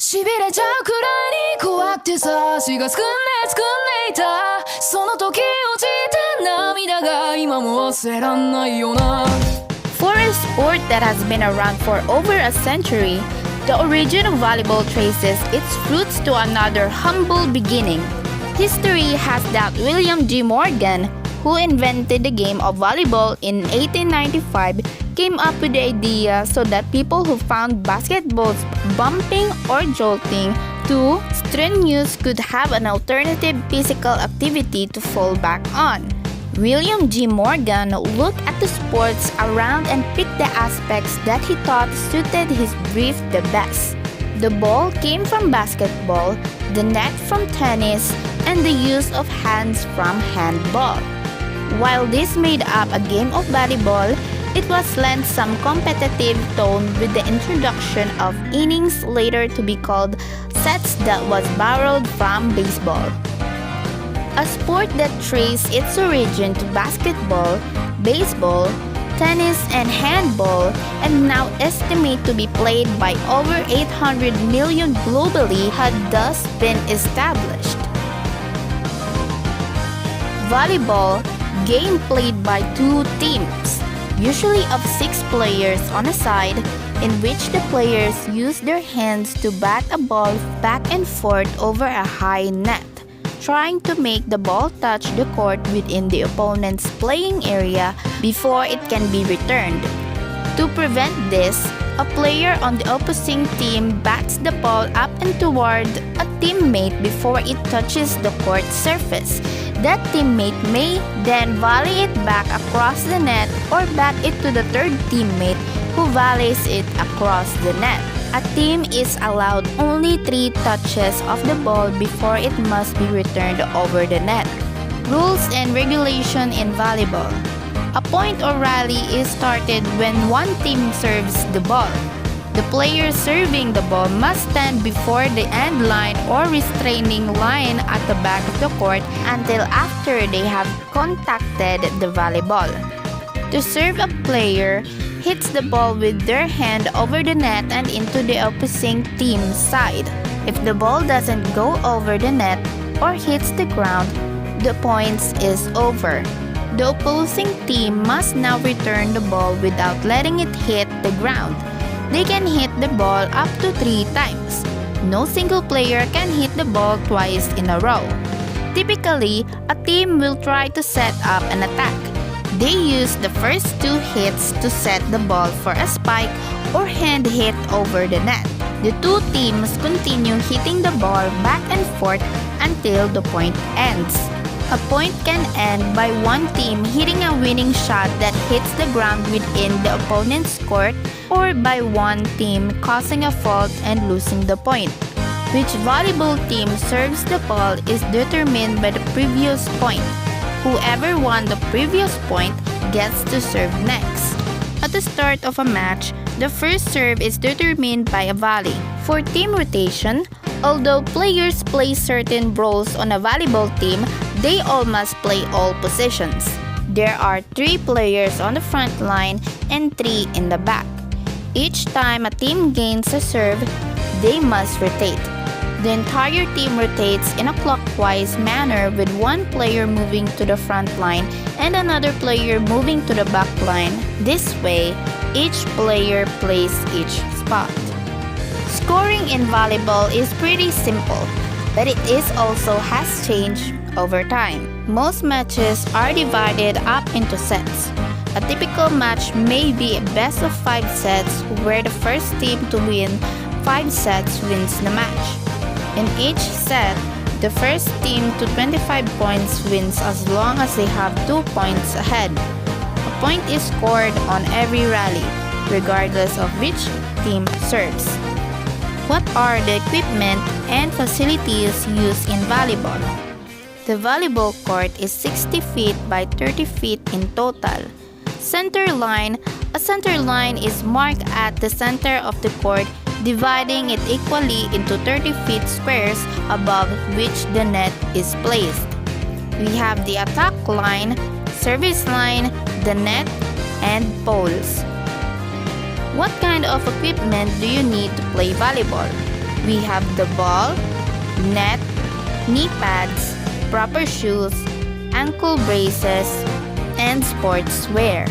しびれちゃうくらいに怖くてさ足がつくんでいたその時落ちた涙が今も忘れらんないよな For a sport that has been around for over a century, the origin of volleyball traces its roots to another humble beginning. History has that William G. Morgan, who invented the game of volleyball in 1895, came up with the idea so that people who found basketballs bumping or jolting too strenuous could have an alternative physical activity to fall back on. William G. Morgan looked at the sports around and picked the aspects that he thought suited his brief the best. The ball came from basketball, the net from tennis, and the use of hands from handball. While this made up a game of volleyball, it was lent some competitive tone with the introduction of innings later to be called sets that was borrowed from baseball. A sport that traced its origin to basketball, baseball, tennis, and handball, and now estimated to be played by over 800 million globally, had thus been established. Volleyball, game played by two teams, usually of 6 players on a side, in which the players use their hands to bat a ball back and forth over a high net, trying to make the ball touch the court within the opponent's playing area before it can be returned. To prevent this, a player on the opposing team bats the ball up and toward a teammate before it touches the court surface. That teammate may then volley it back across the net or bat it to the third teammate who volleys it across the net. A team is allowed only 3 touches of the ball before it must be returned over the net. Rules and regulation in volleyball. A point or rally is started when one team serves the ball. The player serving the ball must stand before the end line or restraining line at the back of the court until after they have contacted the volleyball. To serve, a player hits the ball with their hand over the net and into the opposing team's side. If the ball doesn't go over the net or hits the ground, the points is over. The opposing team must now return the ball without letting it hit the ground. They can hit the ball up to 3 times. No single player can hit the ball twice in a row. Typically, a team will try to set up an attack. They use the first 2 hits to set the ball for a spike or hand hit over the net. The 2 teams continue hitting the ball back and forth until the point ends. A point can end by one team hitting a winning shot that hits the ground within the opponent's court, or by one team causing a fault and losing the point. Which volleyball team serves the ball is determined by the previous point. Whoever won the previous point gets to serve next. At the start of a match, the first serve is determined by a volley. For team rotation, although players play certain roles on a volleyball team, they all must play all positions. There are 3 players on the front line and 3 in the back. Each time a team gains a serve, they must rotate. The entire team rotates in a clockwise manner with one player moving to the front line and another player moving to the back line. This way, each player plays each spot. Scoring in volleyball is pretty simple, but it is also has changed over time. Most matches are divided up into sets. A typical match may be a best of 5 sets where the first team to win 5 sets wins the match. In each set, the first team to 25 points wins as long as they have 2 points ahead. A point is scored on every rally, regardless of which team serves. What are the equipment and facilities used in volleyball? The volleyball court is 60 feet by 30 feet in total. Center line. A center line is marked at the center of the court, dividing it equally into 30 feet squares above which the net is placed. We have the attack line, service line, the net, and poles. What kind of equipment do you need to play volleyball? We have the ball, net, knee pads, proper shoes, ankle braces, and sportswear.